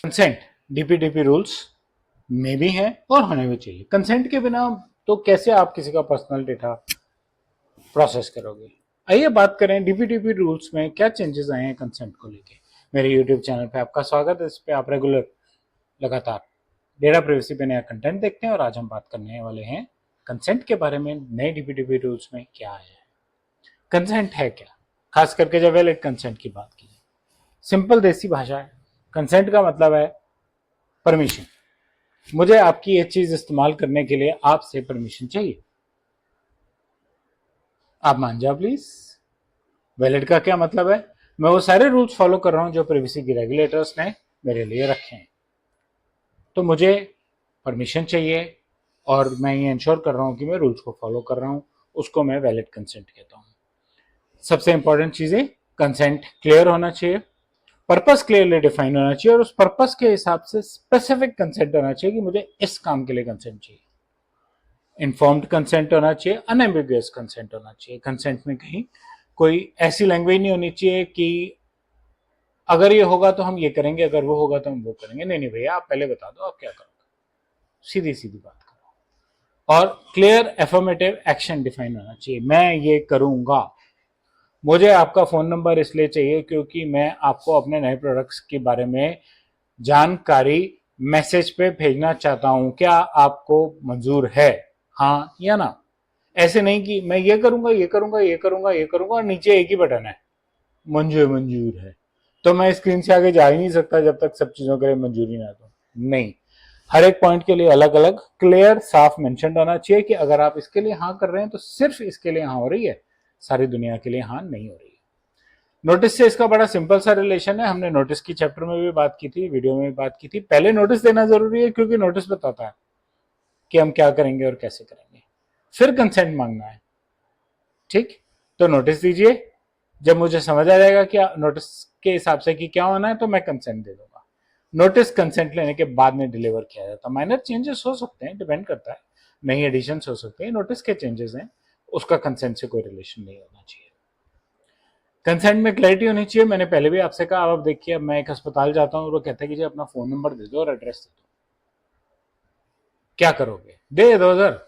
Consent DPDP rules में भी है और होने भी चाहिए। कंसेंट के बिना तो कैसे आप किसी का पर्सनल डेटा प्रोसेस करोगे। आइए बात करें डीपीडीपी रूल्स में क्या चेंजेस आए हैं कंसेंट को लेके। मेरे यूट्यूब चैनल पे आपका स्वागत है। इस पे आप रेगुलर लगातार डेटा प्राइवेसी पे नया कंटेंट देखते हैं और आज हम बात करने वाले हैं कंसेंट के बारे में। नए डीपीडीपी रूल्स में क्या है, कंसेंट है क्या, खास करके जब वैलिड कंसेंट की बात की। सिंपल देसी भाषा है, कंसेंट का मतलब है परमिशन। मुझे आपकी ये चीज इस्तेमाल करने के लिए आपसे परमिशन चाहिए, आप मान जाओ प्लीज। वैलिड का क्या मतलब है, मैं वो सारे रूल्स फॉलो कर रहा हूं जो प्राइवेसी की रेगुलेटर्स ने मेरे लिए रखे हैं, तो मुझे परमिशन चाहिए और मैं ये इंश्योर कर रहा हूं कि मैं रूल्स को फॉलो कर रहा हूं। उसको मैं वैलिड कंसेंट कहता हूं। सबसे इंपॉर्टेंट चीजें, कंसेंट क्लियर होना चाहिए, पर्पस क्लियरली डिफाइन होना चाहिए और उस पर्पस के हिसाब से स्पेसिफिक कंसेंट होना चाहिए कि मुझे इस काम के लिए कंसेंट चाहिए। इन्फॉर्म्ड कंसेंट होना चाहिए, अनएम्बिगुअस कंसेंट होना चाहिए। कंसेंट में कहीं कोई ऐसी लैंग्वेज नहीं होनी चाहिए कि अगर ये होगा तो हम ये करेंगे, अगर वो होगा तो हम वो करेंगे। नहीं नहीं भैया, आप पहले बता दो आप क्या करोगे, सीधी सीधी बात करो। और क्लियर एफर्मेटिव एक्शन डिफाइन होना चाहिए, मैं ये करूंगा। मुझे आपका फोन नंबर इसलिए चाहिए क्योंकि मैं आपको अपने नए प्रोडक्ट्स के बारे में जानकारी मैसेज पे भेजना चाहता हूं, क्या आपको मंजूर है, हाँ या ना। ऐसे नहीं कि मैं ये करूंगा ये करूंगा ये करूंगा ये करूंगा और नीचे एक ही बटन है, मंजूर मंजूर है, तो मैं स्क्रीन से आगे जा ही नहीं सकता जब तक सब चीजों के लिए मंजूरी ना दो। नहीं, हर एक पॉइंट के लिए अलग अलग क्लियर साफ मेंशन होना चाहिए कि अगर आप इसके लिए हाँ कर रहे हैं तो सिर्फ इसके लिए हाँ हो रही है, सारी दुनिया के लिए हाँ नहीं हो रही है। नोटिस से इसका बड़ा सिंपल सा रिलेशन है। हमने नोटिस की चैप्टर में भी बात की थी, वीडियो में भी बात की थी। पहले नोटिस देना जरूरी है क्योंकि नोटिस बताता है कि हम क्या करेंगे और कैसे करेंगे, फिर कंसेंट मांगना है। ठीक, तो नोटिस दीजिए, जब मुझे समझ आ जाएगा कि नोटिस के हिसाब से कि क्या होना है तो मैं कंसेंट दे दूंगा। नोटिस कंसेंट लेने के बाद में डिलीवर किया जाता है। माइनर चेंजेस हो सकते हैं, डिपेंड करता है, नई एडिशन हो सकते हैं, नोटिस के चेंजेस हैं, उसका कंसेंट से कोई रिलेशन नहीं होना चाहिए। कंसेंट में क्लैरिटी होनी चाहिए। मैंने पहले भी आपसे कहा, अब देखिए, अब मैं एक अस्पताल जाता हूँ और वो कहता है कि जी अपना फोन नंबर दे दो और एड्रेस दे दो, क्या करोगे, दे दो सर,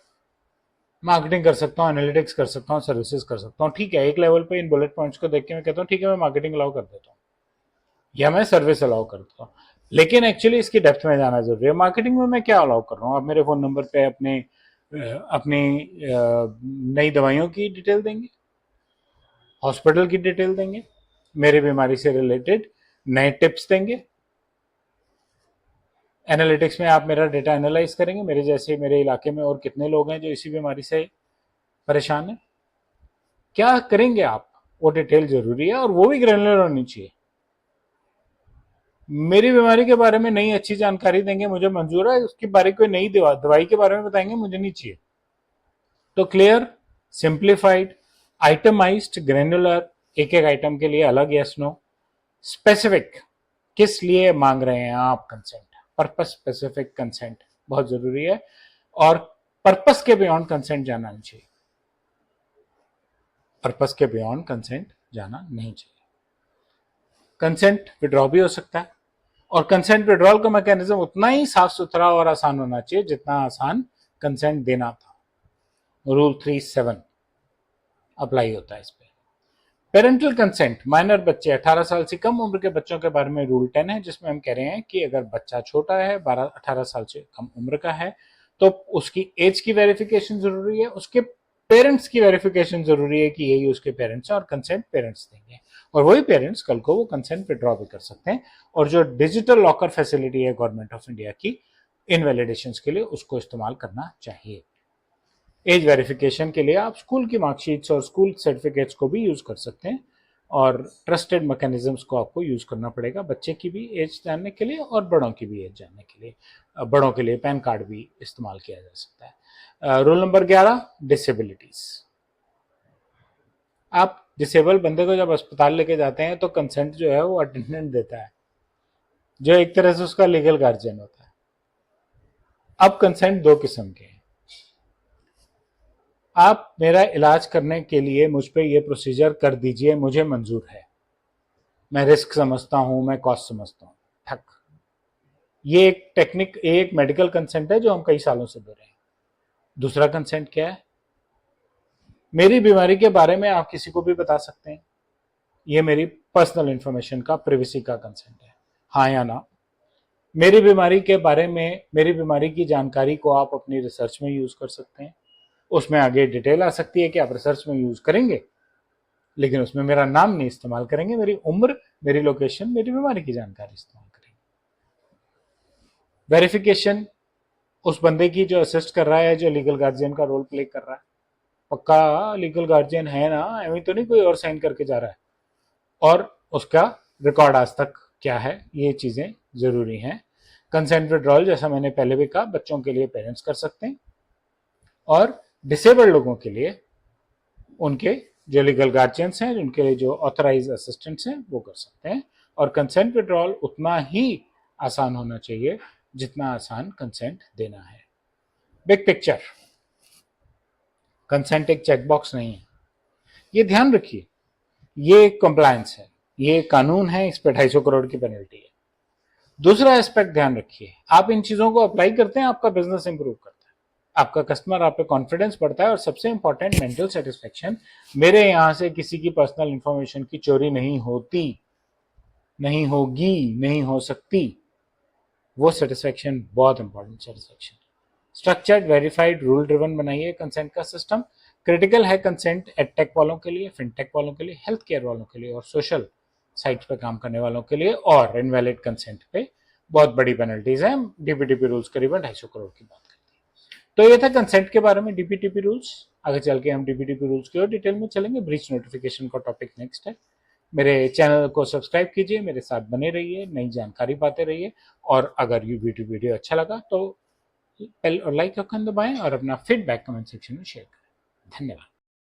मार्केटिंग कर सकता हूँ, एनालिटिक्स कर सकता हूँ, सर्विसेज कर सकता हूँ। ठीक है, एक लेवल पे इन बुलेट पॉइंट्स को देख के मैं कहता हूँ ठीक है, मैं मार्केटिंग अलाउ कर देता हूँ या मैं सर्विस अलाउ कर देता हूँ, लेकिन एक्चुअली इसकी डेप्थ में जाना जरूरी है। मार्केटिंग में मैं क्या अलाउ कर रहा हूँ, आप मेरे फोन नंबर पे अपनी नई दवाइयों की डिटेल देंगे, हॉस्पिटल की डिटेल देंगे, मेरी बीमारी से रिलेटेड नए टिप्स देंगे, एनालिटिक्स में आप मेरा डेटा एनालाइज करेंगे, मेरे जैसे मेरे इलाके में और कितने लोग हैं जो इसी बीमारी से परेशान हैं, क्या करेंगे आप, वो डिटेल जरूरी है और वो भी ग्रैनुलर होनी चाहिए। मेरी बीमारी के बारे में नई अच्छी जानकारी देंगे, मुझे मंजूर है, उसके बारे कोई नई दवाई के बारे में बताएंगे, मुझे नहीं चाहिए। तो क्लियर, सिंप्लीफाइड, आइटमाइज्ड, ग्रैनुलर, एक एक आइटम के लिए अलग यस नो, स्पेसिफिक, किस लिए मांग रहे हैं आप कंसेंट, पर्पस स्पेसिफिक कंसेंट बहुत जरूरी है। और पर्पस के बियॉन्ड कंसेंट जाना नहीं चाहिए, पर्पस के बियॉन्ड कंसेंट जाना नहीं चाहिए। कंसेंट विड्रॉ भी हो सकता है और कंसेंट विड्रॉल का मैकेनिज्म उतना ही साफ सुथरा और आसान होना चाहिए जितना आसान कंसेंट देना था। रूल 37 अप्लाई होता है इस पे। पेरेंटल कंसेंट, माइनर बच्चे 18 साल से कम उम्र के बच्चों के बारे में रूल 10 है, जिसमें हम कह रहे हैं कि अगर बच्चा छोटा है, 18 साल से कम उम्र का है, तो उसकी एज की वेरिफिकेशन जरूरी है, उसके पेरेंट्स की वेरिफिकेशन जरूरी है कि यही उसके पेरेंट्स हैं और कंसेंट पेरेंट्स देंगे, और वही पेरेंट्स कल को वो कंसेंट विड्रॉ भी कर सकते हैं। और जो डिजिटल लॉकर फैसिलिटी है गवर्नमेंट ऑफ इंडिया की इन वैलिडेशन के लिए, उसको इस्तेमाल करना चाहिए। एज वेरिफिकेशन के लिए आप स्कूल की मार्कशीट्स और स्कूल सर्टिफिकेट्स को भी यूज कर सकते हैं, और ट्रस्टेड मैकेनिज्म्स को आपको यूज करना पड़ेगा, बच्चे की भी एज जानने के लिए और बड़ों की भी एज जानने के लिए। बड़ों के लिए पैन कार्ड भी इस्तेमाल किया जा सकता है। Rule number 11, disabilities. आप डिसेबल बंदे को जब अस्पताल लेके जाते हैं तो कंसेंट जो है वो अटेंडेंट देता है, जो एक तरह से उसका लीगल गार्जियन होता है। अब कंसेंट दो किस्म के हैं। आप मेरा इलाज करने के लिए मुझ पर यह प्रोसीजर कर दीजिए, मुझे मंजूर है, मैं रिस्क समझता हूं, मैं कॉस्ट समझता हूं, ठक। ये एक टेक्निक, एक मेडिकल कंसेंट है जो हम कई सालों से दे रहे हैं। दूसरा कंसेंट क्या है? मेरी बीमारी के बारे में आप किसी को भी बता सकते हैं, ये मेरी पर्सनल इंफॉर्मेशन का, प्रिवेसी का कंसेंट है, हाँ या ना। मेरी बीमारी के बारे में, मेरी बीमारी की जानकारी को आप अपनी रिसर्च में यूज कर सकते हैं। उसमें आगे डिटेल आ सकती है कि आप रिसर्च में यूज करेंगे, लेकिन उसमें मेरा नाम नहीं इस्तेमाल करेंगे, मेरी उम्र, मेरी लोकेशन, मेरी बीमारी की जानकारी इस्तेमाल करेंगे। वेरिफिकेशन उस बंदे की जो असिस्ट कर रहा है, जो लीगल गार्जियन का रोल प्ले कर रहा है, पक्का लीगल गार्जियन है ना, एवं तो नहीं कोई और साइन करके जा रहा है, और उसका रिकॉर्ड आज तक क्या है, ये चीजें जरूरी हैं। कंसेंट विड्रॉल जैसा मैंने पहले भी कहा, बच्चों के लिए पेरेंट्स कर सकते हैं, और डिसेबल्ड लोगों के लिए उनके जो लीगल गार्जियंस हैं, उनके लिए जो ऑथराइज असिस्टेंट्स हैं, वो कर सकते हैं। और कंसेंट विड्रॉल उतना ही आसान होना चाहिए जितना आसान कंसेंट देना है। बिग पिक्चर, कंसेंट एक चेकबॉक्स नहीं है, ये ध्यान रखिए। ये कंप्लायंस है, ये कानून है, इस पे 250 करोड़ की पेनल्टी है। दूसरा एस्पेक्ट ध्यान रखिए, आप इन चीजों को अप्लाई करते हैं, आपका बिजनेस इंप्रूव करता है, आपका कस्टमर आप पे कॉन्फिडेंस बढ़ता है, और सबसे इंपॉर्टेंट मेंटल सेटिस्फेक्शन। मेरे यहां से किसी की पर्सनल इंफॉर्मेशन की चोरी नहीं होती, नहीं होगी, नहीं हो सकती, वो सेटिस्फेक्शन बहुत important satisfaction. Structured, verified, rule driven बनाइए कंसेंट का सिस्टम। क्रिटिकल है कंसेंट एडटेक वालों के लिए, फिनटेक वालों के लिए, हेल्थ केयर वालों के लिए, और सोशल साइट्स पे काम करने वालों के लिए। और इनवैलिड कंसेंट पे बहुत बड़ी पेनल्टीज हैं। डीपीटीपी रूल्स करीबन 250 करोड़ की बात करते हैं। तो ये था कंसेंट के बारे में, डीपीटीपी रूल्स। आगे चल के हम डीपीटीपी रूल्स की और डिटेल में चलेंगे। ब्रीच नोटिफिकेशन का टॉपिक नेक्स्ट है। मेरे चैनल को सब्सक्राइब कीजिए, मेरे साथ बने रहिए, नई जानकारी पाते रहिए। और अगर ये वीडियो अच्छा लगा तो बेल और लाइक का आइकन दबाएं, और अपना फीडबैक कमेंट सेक्शन में शेयर करें। धन्यवाद।